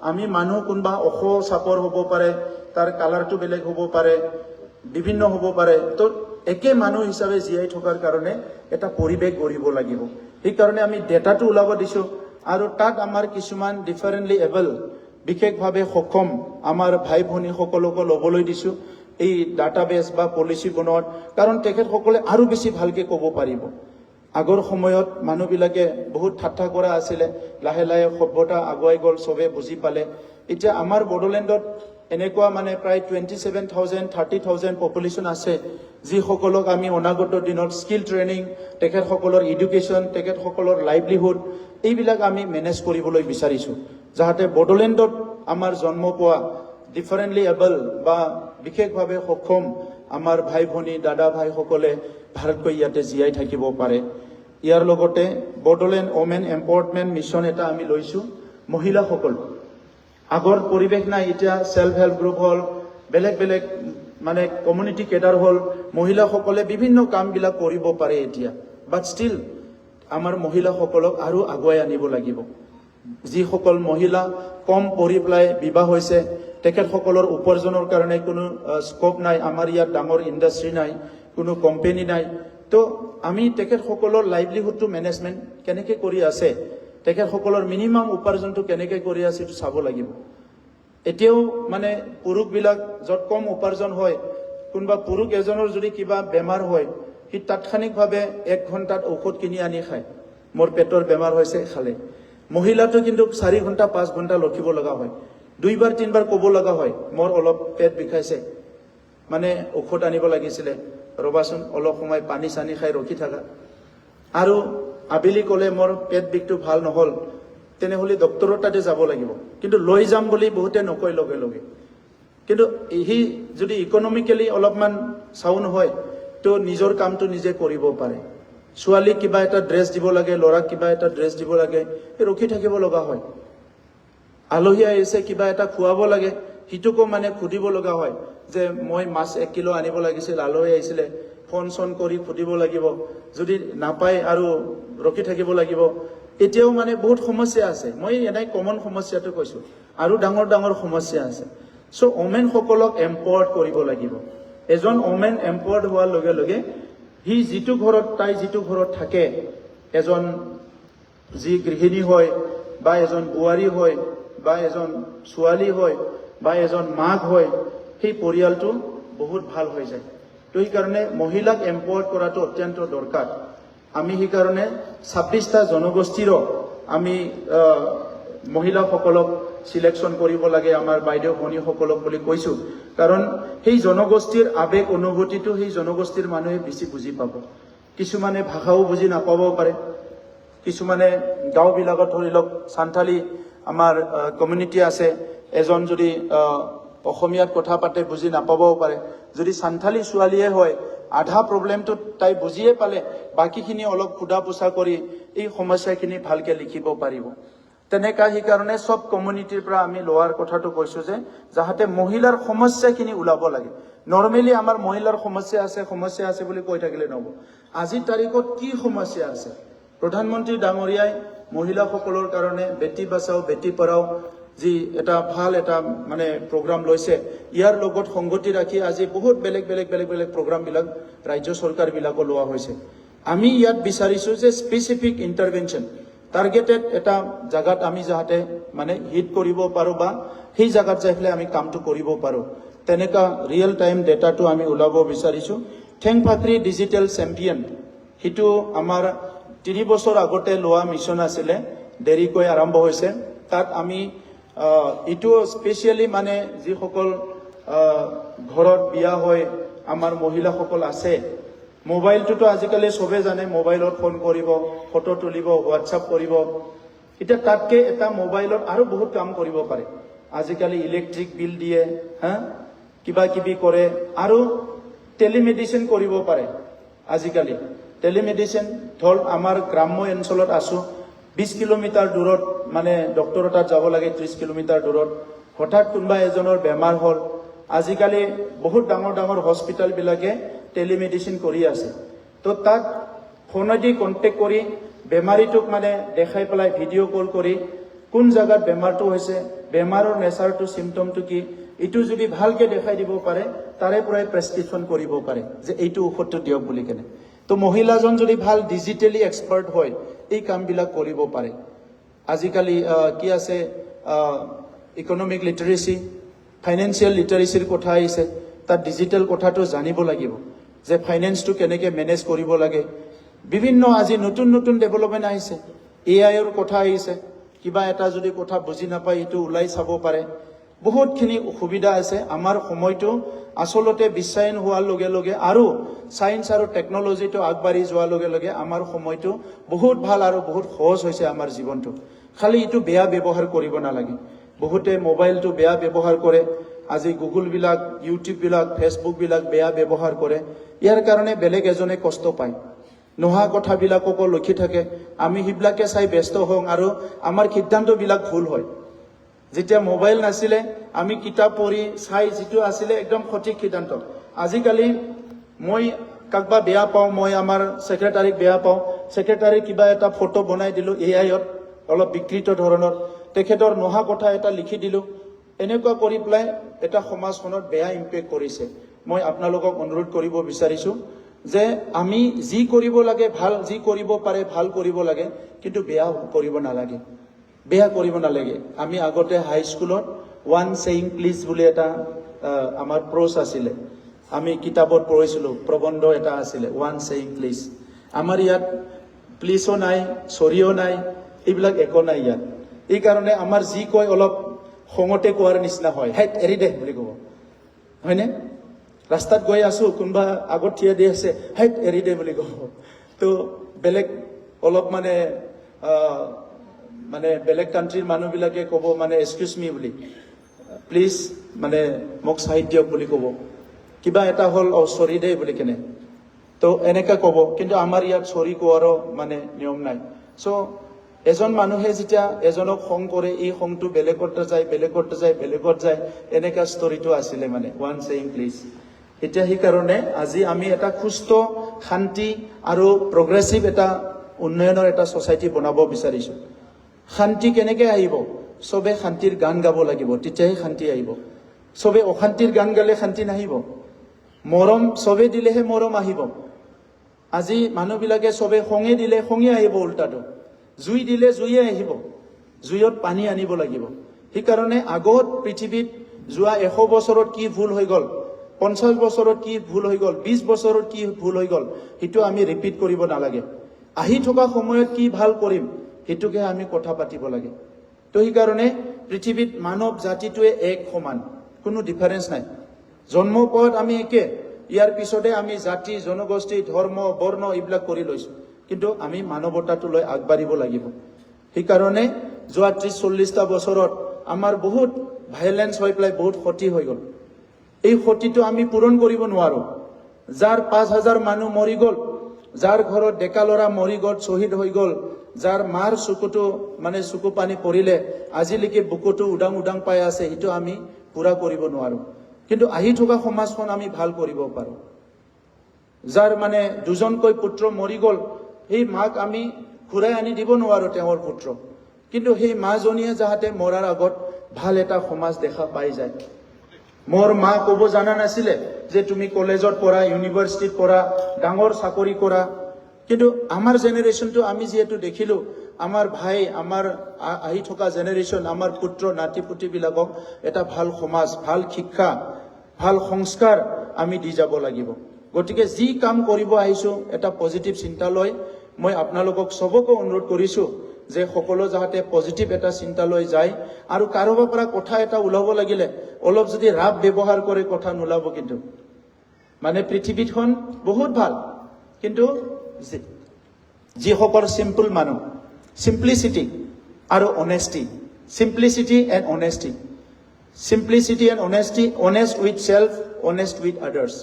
আমি মানুহ কোনোবা ওখ চাপৰ হ'ব পাৰে, তাৰ কালাৰটো বেলেগ হ'ব পাৰে, বিভিন্ন হ'ব পাৰে, তো একে মানুহ হিচাপে জীয়াই থকাৰ কাৰণে এটা পৰিৱেশ গঢ়িব লাগিব। সেইকাৰণে আমি ডেটাটো ওলাব দিছোঁ আৰু তাত আমাৰ কিছুমান ডিফাৰেণ্টলি এবল বিশেষভাৱে সক্ষম আমাৰ ভাই ভনীসকলকো ল'বলৈ দিছোঁ এই ডাটাবেছ বা পলিচি বনোৱাত, কাৰণ তেখেতসকলে আৰু বেছি ভালকৈ ক'ব পাৰিব। আগৰ সময়ত মানুহবিলাকে বহুত ঠাট্টা কৰা আছিলে, লাহে লাহে সভ্যতা আগুৱাই গ'ল, চবে বুজি পালে। এতিয়া আমাৰ বড়োলেণ্ডত এনেকুৱা মানে প্ৰায় 27,000 30,000 পপুলেশ্যন আছে, যিসকলক আমি অনাগত দিনত স্কিল ট্ৰেইনিং, তেখেতসকলৰ এডুকেশ্যন, তেখেতসকলৰ লাইভলিহুড এইবিলাক আমি মেনেজ কৰিবলৈ বিচাৰিছোঁ, যাতে বড়োলেণ্ডত আমাৰ জন্ম পোৱা ডিফাৰেণ্টলি এবল বা বিশেষভাৱে সক্ষম আমাৰ ভাই ভনী দাদা ভাইসকলে ভালকৈ ইয়াতে জীয়াই থাকিব পাৰে। ইয়াৰ লগতে বড়োলেণ্ড ওমেন এম্পাৱাৰমেণ্ট মিছন এটা আমি লৈছোঁ। মহিলাসকল আগৰ পৰিৱেশ নাই, এতিয়া সেল্ফ হেল্প গ্ৰুপ হ'ল, বেলেগ বেলেগ মানে কমিউনিটি কেডাৰ হ'ল, মহিলাসকলে বিভিন্ন কামবিলাক কৰিব পাৰে এতিয়া। বাট ষ্টিল আমাৰ মহিলাসকলক আৰু আগুৱাই আনিব লাগিব। যিসকল মহিলা কম পঢ়ি পেলাই বিবাহ হৈছে, তেখেতসকলৰ উপাৰ্জনৰ কাৰণে কোনো স্কোপ নাই, আমাৰ ইয়াত ডাঙৰ ইণ্ডাষ্ট্ৰী নাই, কোনো কোম্পানী নাই। তো আমি তেখেতসকলৰ লাইভলিহুডটো মেনেজমেণ্ট কেনেকৈ কৰি আছে, তেখেতসকলৰ মিনিমাম উপাৰ্জনটো কেনেকৈ কৰি আছে এইটো চাব লাগিব। এতিয়াও মানে পুৰুষবিলাক য'ত কম উপাৰ্জন হয়, কোনোবা পুৰুষ এজনৰ যদি কিবা বেমাৰ হয়, সি তাৎক্ষণিকভাৱে 1 ঘণ্টাত ঔষধ কিনি আনি খায়, মোৰ পেটৰ বেমাৰ হৈছে খালে। মহিলাটো কিন্তু 4 ঘণ্টা 5 ঘণ্টা ৰখিব লগা হয়, 2 বাৰ 3 বাৰ ক'ব লগা হয়, মোৰ অলপ পেট বিষাইছে, মানে ঔষধ আনিব লাগিছিলে, ৰবাচোন অলপ সময় পানী চানি খাই ৰখি থাকা। আৰু আবেলি ক'লে মোৰ পেট বিষটো ভাল নহ'ল, তেনেহ'লে ডক্টৰৰ তাতে যাব লাগিব, কিন্তু লৈ যাম বুলি বহুতে নকয় লগে লগে। কিন্তু সি যদি ইকনমিকেলি অলপমান চাউণ্ড হয়, তো নিজৰ কামটো নিজে কৰিব পাৰে। ছোৱালীক কিবা এটা ড্ৰেছ দিব লাগে, ল'ৰাক কিবা এটা ড্ৰেছ দিব লাগে, ৰখি থাকিব লগা হয়। আলহী আহিছে কিবা এটা খুৱাব লাগে, সিটোকো মানে সুধিব লগা হয় যে মই মাছ 1 কিলো আনিব লাগিছিল, আলহী আহিছিলে, ফোন চোন কৰি সুধিব লাগিব, যদি নাপায় আৰু ৰখি থাকিব লাগিব। এতিয়াও মানে বহুত সমস্যা আছে, মই এনেই কমন সমস্যাটো কৈছোঁ, আৰু ডাঙৰ ডাঙৰ সমস্যা আছে। চ' ওমেনসকলক এম্পাৱাৰ্ড কৰিব লাগিব। এজন ওমেন এম্পাৱাৰ্ড হোৱাৰ লগে লগে সি যিটো ঘৰত, তাই যিটো ঘৰত থাকে, এজন যি গৃহিণী হয় বা এজন বোৱাৰী হয় বা এজন ছোৱালী হয় বা এজন মাক হয়, সেই পৰিয়ালটো বহুত ভাল হৈ যায়। তো সেইকাৰণে মহিলাক এম্পাৱাৰ্ড কৰাটো অত্যন্ত দৰকাৰ। আমি সেইকাৰণে 26টা জনগোষ্ঠীৰো আমি মহিলাসকলক সিলেকশ্যন কৰিব লাগে, আমাৰ বাইদেউ ভনীসকলক বুলি কৈছোঁ, কাৰণ সেই জনগোষ্ঠীৰ আৱেগ অনুভূতিটো সেই জনগোষ্ঠীৰ মানুহে বেছি বুজি পাব। কিছুমানে ভাষাও বুজি নাপাব পাৰে, কিছুমানে গাঁওবিলাকত ধৰি লওক সান্থালী আমাৰ কমিউনিটি আছে, এজন যদি অসমীয়াত কথা পাতে বুজি নাপাবও পাৰে। যদি সান্থালী ছোৱালীয়ে হয়, আধা প্ৰব্লেমটো তাই বুজিয়ে পালে, বাকীখিনি অলপ সোধা পোছা কৰি এই সমস্যাখিনি ভালকৈ লিখিব পাৰিব। তেনেকা সেইকাৰণে চব কমিউনিটিৰ পৰা আমি লোৱাৰ কথাটো কৈছোঁ যে যাতে মহিলাৰ সমস্যাখিনি ওলাব লাগে। নৰ্মেলি আমাৰ মহিলাৰ সমস্যা আছে বুলি কৈ থাকিলে নহ'ব। আজিৰ তাৰিখত কি সমস্যা আছে? প্ৰধানমন্ত্ৰী ডাঙৰীয়াই মহিলাসকলৰ কাৰণে বেটি বাচাও বেটি পঢ়াও যি এটা ভাল এটা মানে প্ৰগ্ৰাম লৈছে, ইয়াৰ লগত সংগতি ৰাখি আজি বহুত বেলেগ প্ৰগ্ৰামবিলাক ৰাজ্য চৰকাৰবিলাকো লোৱা হৈছে। আমি ইয়াত বিচাৰিছোঁ যে স্পেচিফিক ইণ্টাৰভেনশ্যন, টাৰ্গেটেড এটা জাগাত আমি যাতে মানে হিট কৰিব পাৰোঁ বা সেই জাগাত যাই পেলাই আমি কামটো কৰিব পাৰোঁ, তেনেকা ৰিয়েল টাইম ডেটাটো আমি ওলাব বিচাৰিছোঁ। ঠেংফাকৰি ডিজিটেল চেম্পিয়ন, সেইটো আমাৰ 3 বছৰ আগতে লোৱা মিছন আছিলে, দেৰিকৈ আৰম্ভ হৈছে। তাত আমি এইটো স্পেচিয়েলি মানে যিসকল ঘৰত বিয়া হয় আমাৰ মহিলাসকল আছে, মোবাইলটোতো আজিকালি চবে জানে, মোবাইলত ফোন কৰিব, ফটো তুলিব, হোৱাটছআপ কৰিব। এতিয়া তাতকৈ এটা মোবাইলত আৰু বহুত কাম কৰিব পাৰে। আজিকালি ইলেক্ট্ৰিক বিল দিয়ে, কিবা কিবি কৰে, আৰু টেলিমেডিচিন কৰিব পাৰে। আজিকালি টেলিমেডিচিন ধৰ আমাৰ গ্ৰাম্য অঞ্চলত আছোঁ, 20 কিলোমিটাৰ দূৰত মানে ডক্টৰৰ তাত যাব লাগে, 30 কিলোমিটাৰ দূৰত, হঠাৎ কোনোবা এজনৰ বেমাৰ হ'ল, আজিকালি বহুত ডাঙৰ হস্পিটেলবিলাকে টেলিমেডিচিন কৰি আছে। তো তাত ফোনেদি কণ্টেক্ট কৰি বেমাৰীটোক মানে দেখাই পেলাই ভিডিঅ' কল কৰি কোন জায়গাত বেমাৰটো হৈছে, বেমাৰৰ নেচাৰটো, চিমটমটো কি, এইটো যদি ভালকে দেখাই দিব পাৰে, তাৰে পৰাই প্ৰেছক্ৰিপশ্যন কৰিব পাৰে যে এইটো ঔষধটো দিয়ক বুলি কেনে। তো মহিলাজন যদি ভাল ডিজিটেলি এক্সপাৰ্ট হয়, এই কামবিলাক কৰিব পাৰে। আজিকালি কি আছে, ইকনমিক লিটাৰেচি, ফাইনেন্সিয়েল লিটাৰেচিৰ কথা আহিছে, তাত ডিজিটেল কথাটো জানিব লাগিব যে ফাইনেন্সটো কেনেকৈ মেনেজ কৰিব লাগে। বিভিন্ন আজি নতুন নতুন ডেভেলপমেণ্ট আহিছে, AIৰ কথা আহিছে, কিবা এটা যদি কথা বুজি নাপায় এইটো ওলাই চাব পাৰে। বহুতখিনি সুবিধা আছে। আমাৰ সময়টো আচলতে বিশ্বায়ন হোৱাৰ লগে লগে আৰু সায়েন্স আৰু টেকনলজিটো আগবাঢ়ি যোৱাৰ লগে লগে আমাৰ সময়টো বহুত ভাল আৰু বহুত সহজ হৈছে আমাৰ জীৱনটো। খালি এইটো বেয়া ব্যৱহাৰ কৰিব নালাগে। বহুতে মোবাইলটো বেয়া ব্যৱহাৰ কৰে, আজি গুগলবিলাক, ইউটিউববিলাক, ফেচবুকবিলাক বেয়া ব্যৱহাৰ কৰে। ইয়াৰ কাৰণে বেলেগ এজনে কষ্ট পায়, নোহোৱা কথাবিলাককো লিখি থাকে, আমি সেইবিলাকে চাই ব্যস্ত হওঁ আৰু আমাৰ সিদ্ধান্তবিলাক ভুল হয়। যেতিয়া মোবাইল নাছিলে আমি কিতাপ পঢ়ি চাই যিটো আছিলে একদম সঠিক সিদ্ধান্ত। আজিকালি মই কাকবা বেয়া পাওঁ, মই আমাৰ ছেক্ৰেটাৰীক বেয়া পাওঁ, ছেক্ৰেটাৰী কিবা এটা ফটো বনাই দিলোঁ AIত, অলপ বিকৃত ধৰণৰ, তেখেতৰ নোহোৱা কথা এটা লিখি দিলোঁ, এনেকুৱা কৰি পেলাই এটা সমাজখনত বেয়া ইম্পেক্ট কৰিছে। মই আপোনালোকক অনুৰোধ কৰিব বিচাৰিছোঁ যে আমি যি কৰিব লাগে ভাল, যি কৰিব পাৰে ভাল কৰিব লাগে, কিন্তু বেয়া কৰিব নালাগে, বেয়া কৰিব নালাগে। আমি আগতে হাইস্কুলত ওৱান সেইং প্লিজ বুলি এটা আমাৰ প্ৰ'জ আছিলে, আমি কিতাপত পঢ়িছিলোঁ, প্ৰবন্ধ এটা আছিলে, ওৱান সেইং প্লিজ। আমাৰ ইয়াত প্লিজো নাই, চৰিও নাই, এইবিলাক একো নাই ইয়াত। এই কাৰণে আমাৰ যি কয় অলপ খঙতে কোৱাৰ নিচিনা হয়, হেট এৰি দে বুলি ক'ব, হয়নে? ৰাস্তাত গৈ আছোঁ, কোনোবা আগত থিয় দি আছে, হেট এৰি দে বুলি ক'ব। তো বেলেগ অলপ মানে বেলেগ কাণ্ট্ৰিৰ মানুহবিলাকে ক'ব মানে এক্সকিউজ মি বুলি, প্লিজ মানে মোক চাইড দিয়ক বুলি ক'ব। কিবা এটা হ'ল, চৰি দে বুলি কেনে, তো এনেকৈ ক'ব। কিন্তু আমাৰ ইয়াত চৰি কোৱাৰো মানে নিয়ম নাই। চ' এজন মানুহে যেতিয়া এজনক খং কৰে, এই খংটো বেলেগত যায়, বেলেগত যায়, বেলেগত যায়, এনেকা ষ্টৰিটো আছিলে মানে ওৱান সেইং প্লিজ। এতিয়া সেইকাৰণে আজি আমি এটা সুস্থ, শান্তি আৰু প্ৰগ্ৰেছিভ এটা উন্নয়নৰ এটা ছ'চাইটি বনাব বিচাৰিছোঁ। শান্তি কেনেকৈ আহিব? চবে শান্তিৰ গান গাব লাগিব, তেতিয়াহে শান্তি আহিব। চবে অশান্তিৰ গান গালে শান্তি নাহিব। মৰম চবে দিলেহে মৰম আহিব। আজি মানুহবিলাকে চবে খঙে দিলে খঙে আহিব, উল্টাটো জুই দিলে জুয়ে আহিব, জুইত পানী আনিব লাগিব। সেইকাৰণে আগত পৃথিৱীত যোৱা 100 বছৰত কি ভুল হৈ গ'ল, 50 বছৰত কি ভুল হৈ গ'ল, 20 বছৰত কি ভুল হৈ গ'ল, সেইটো আমি ৰিপিট কৰিব নালাগে। আহি থকা সময়ত কি ভাল কৰিম, সেইটোকে আমি কথা পাতিব লাগে। তো সেইকাৰণে পৃথিৱীত মানৱ জাতিটোৱে এক সমান, কোনো ডিফাৰেঞ্চ নাই। জন্ম পোৱাত আমি একে, ইয়াৰ পিছতে আমি জাতি, জনগোষ্ঠী, ধৰ্ম, বৰ্ণ এইবিলাক কৰি লৈছোঁ। কিন্তু আমি মানৱতাটো লৈ আগবাঢ়িব লাগিব। সেইকাৰণে যোৱা 30-40টা বছৰত আমাৰ বহুত ভাইলেন্স হৈ পেলাই বহুত ক্ষতি হৈ গ'ল। এই ক্ষতিটো আমি পূৰণ কৰিব নোৱাৰোঁ। যাৰ 5000 মানুহ মৰি গ'ল, যাৰ ঘৰত ডেকা ল'ৰা মৰি গ'ল, শ্বহীদ হৈ গ'ল, যাৰ মাৰ চকুটো মানে চকু পানী পৰিলে আজিলৈকে বুকুটো উদাং উদাং পাই আছে, সেইটো আমি পূৰা কৰিব নোৱাৰোঁ। কিন্তু আহি থকা সমাজখন আমি ভাল কৰিব পাৰোঁ। যাৰ মানে দুজনকৈ পুত্ৰ মৰি গ'ল, সেই মাক আমি ঘূৰাই আনি দিব নোৱাৰোঁ তেওঁৰ পুত্ৰ, কিন্তু সেই মাজনীয়ে যাতে মৰাৰ আগত ভাল এটা সমাজ দেখা পাই যায়। মোৰ মা ক'ব জানা নাছিলে যে তুমি কলেজত পঢ়া, ইউনিভাৰ্চিটিত পঢ়া, ডাঙৰ চাকৰি কৰা। কিন্তু আমাৰ জেনেৰেশ্যনটো আমি যিহেতু দেখিলোঁ, আমাৰ ভাই, আমাৰ আহি থকা জেনেৰেশ্যন, আমাৰ পুত্ৰ নাতি পুতিবিলাকক এটা ভাল সমাজ, ভাল শিক্ষা, ভাল সংস্কাৰ আমি দি যাব লাগিব। গতিকে যি কাম কৰিব আহিছোঁ এটা পজিটিভ চিন্তা লৈ মই আপোনালোকক চবকে অনুৰোধ কৰিছোঁ যে সকলো যাতে পজিটিভ এটা চিন্তা লৈ যায়। আৰু কাৰোবাৰ পৰা কথা এটা ওলাব লাগিলে অলপ যদি ৰাপ ব্যৱহাৰ কৰে কথা নোলাব। কিন্তু মানে পৃথিৱীখন বহুত ভাল, কিন্তু যিসকল চিম্পল মানুহ, চিম্প্লিচিটি আৰু honesty, simplicity and honesty, simplicity and honesty, honest with self, honest with others.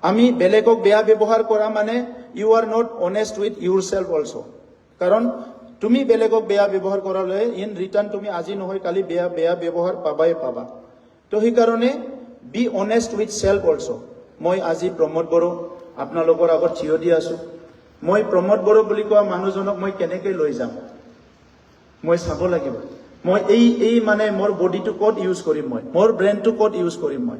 আমি বেলেগক বেয়া ব্যৱহাৰ কৰা মানে you are not honest with yourself also'. কাৰণ তুমি বেলেগক বেয়া ব্যৱহাৰ কৰালে ইন ৰিটাৰ্ণ তুমি আজি নহয় কালি বেয়া ব্যৱহাৰ পাবাই পাবা। তো সেইকাৰণে be honest with self always'. মই আজি প্ৰমোদ বড়ো আপোনালোকৰ আগত থিয় দি আছোঁ। মই প্ৰমোদ বড়ো বুলি কোৱা মানুহজনক মই কেনেকৈ লৈ যাম মই চাব লাগিব মই এই মানে মোৰ বডিটো ক'ত ইউজ কৰিম মই মোৰ ব্ৰেইনটো ক'ত ইউজ কৰিম মই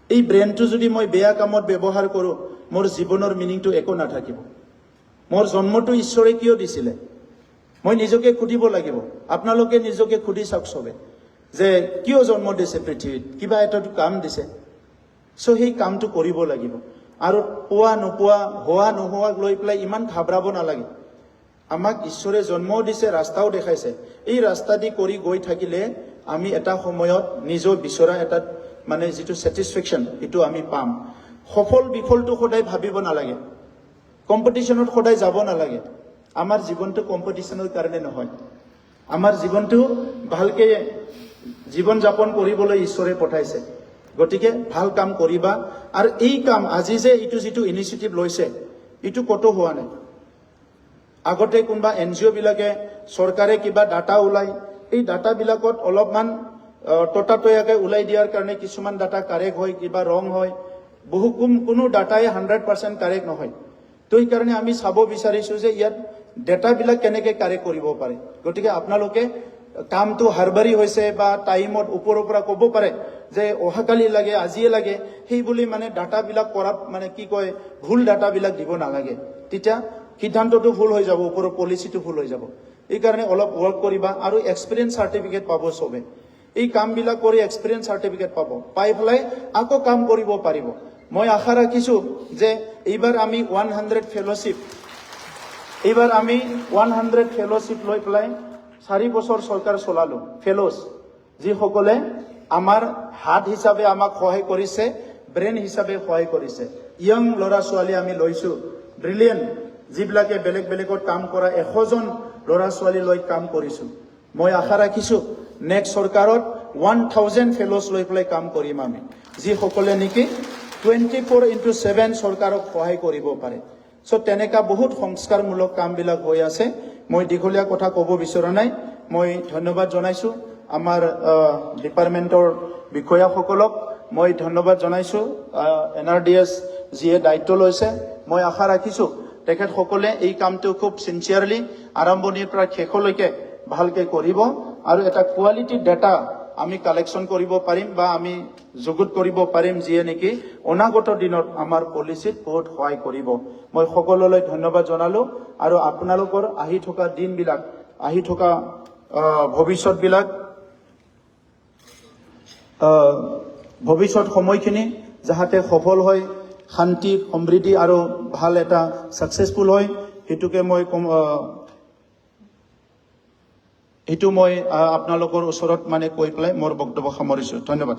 এই ব্ৰেইনটো যদি মই বেয়া কামত ব্যৱহাৰ কৰোঁ মোৰ জীৱনৰ মিনিংটো একো নাথাকিব মোৰ জন্মটো ঈশ্বৰে কিয় দিছিলে মই নিজকে সুধিব লাগিব আপোনালোকে নিজকে সুধি চাওক চবে যে কিয় জন্ম দিছে পৃথিৱীত কিবা এটা কাম দিছে সো সেই কামটো কৰিব লাগিব আৰু পোৱা নোপোৱা হোৱা নোহোৱাক লৈ পেলাই ইমান ঘাবৰাব নালাগে আমাক ঈশ্বৰে জন্মও দিছে ৰাস্তাও দেখাইছে এই ৰাস্তা দি কৰি গৈ থাকিলে আমি এটা সময়ত নিজৰ বিচৰা এটা মানে যিটো স্যাটিসফ্যাকশন এটো আমি পাম সফল বিফলটো সদায় ভাবিব নালাগে কম্পিটিশনত সদায় যাব নালাগে আমাৰ জীৱনটো কম্পিটিশনৰ কাৰণে নহয় আমাৰ জীৱনটো ভালকে জীৱন যাপন কৰিবলৈ ঈশ্বৰে পঠাইছে গতিকে ভাল কাম কৰিবা আৰু এই কাম আজি যে ইটো যিটো ইনিচিয়েটিভ লৈছে ইটো কত হোৱা নাই আগতে কোনবা এনজিও বিলাকে চৰকাৰে কিবা ডাটা ওলাই এই ডাটা বিলাকত অলপমান টটাটয়াকে ওলাই দিয়াৰ কাৰণে কিছুমান ডাটা কাৰেক্ট হয় কিবা ৰং হয় বহু কোনো ডাটাই 100% কাৰেক্ট নহয় তো এই কাৰণে আমি চাব বিচাৰিছো যে ইয়াত ডাটা বিলাক কেনেকৈ কাৰেক্ট কৰিব পাৰে গতিকে আপোনালোকে কামটো হাৰবাৰী হৈছে বা টাইমত ওপৰৰ পৰা ক'ব পাৰে যে অহাকালি লাগে আজিয়ে লাগে সেই বুলি মানে ডাটা বিলাক কৰা মানে কি কয় ভুল ডাটা বিলাক দিব নালাগে তেতিয়া সিদ্ধান্তটো ভুল হৈ যাব ওপৰৰ পলিচিটো ভুল হৈ যাব এই কাৰণে অলপ ওয়াৰ্ক কৰিবা আৰু এক্সপেৰিয়েন্স সাৰ্টিফিকেট পাব সবে এই কাম বিলাক কৰি এক্সপেৰিয়েন্স সাৰ্টিফিকেট পাব পাই পেলাই আকৌ কাম কৰিব পাৰিব মই আশা ৰাখিছো যে এইবাৰ আমি 100 ফেলোশিপ এইবাৰ আমি 100 ফেলোশিপ লৈ পেলাই 4 বছৰ চৰকাৰ চলালো ফেলোজ যি সকলে আমাৰ হাত হিচাপে আমাক সহায় কৰিছে ব্ৰেইন হিচাপে সহায় কৰিছে ইয়ং লৰা ছোৱালী আমি লৈছো ব্ৰিলিয়েন্ট যিবিলাকে বেলেগ বেলেগত কাম কৰা 100 জন লৰা ছোৱালী লৈ কাম কৰিছো মই আশা ৰাখিছো নেক্সট চৰকাৰত 1000 ফেলোজ লৈ পেলাই কাম কৰিম আমি যি সকলে নেকি 24/7 চৰকাৰক সহায় কৰিব পাৰে সো তেনেকা বহুত সংস্কাৰমূলক কামবিলাক হৈ আছে মই দীঘলীয়া কথা ক'ব বিচৰা নাই মই ধন্যবাদ জনাইছো আমাৰ ডিপাৰ্টমেন্টৰ বিষয়াসকলক মই ধন্যবাদ জনাইছো এনআৰডিএছ যিয়ে দায়িত্ব লৈছে মই আশা ৰাখিছো তেখেত সকলে এই কামটো খুব সিনচিয়াৰলি আৰম্ভণিৰ পৰা শেষলৈকে ভালকে কৰিব আৰু এটা কোৱালিটি ডাটা আমি কালেকশন কৰিব পাৰিম বা আমি যুগুত কৰিব পাৰিম যিয়ে নেকি অনাগত দিনত আমাৰ পলিচিত বহুত সহায় কৰিব মই সকলোলৈ ধন্যবাদ জনালো আৰু আপোনালোকৰ আহি থকা দিনবিলাক আহি থকা ভৱিষ্যতবিলাক ভৱিষ্যত সময়খিনি যাহাতে সফল হয় শান্তি সমৃদ্ধি আৰু ভাল এটা সাকসেসফুল হয় হেতুকে মই এইটো মই আপোনালোকৰ ওচৰত মানে কৈ পেলাই মোৰ বক্তব্য সামৰিছো ধন্যবাদ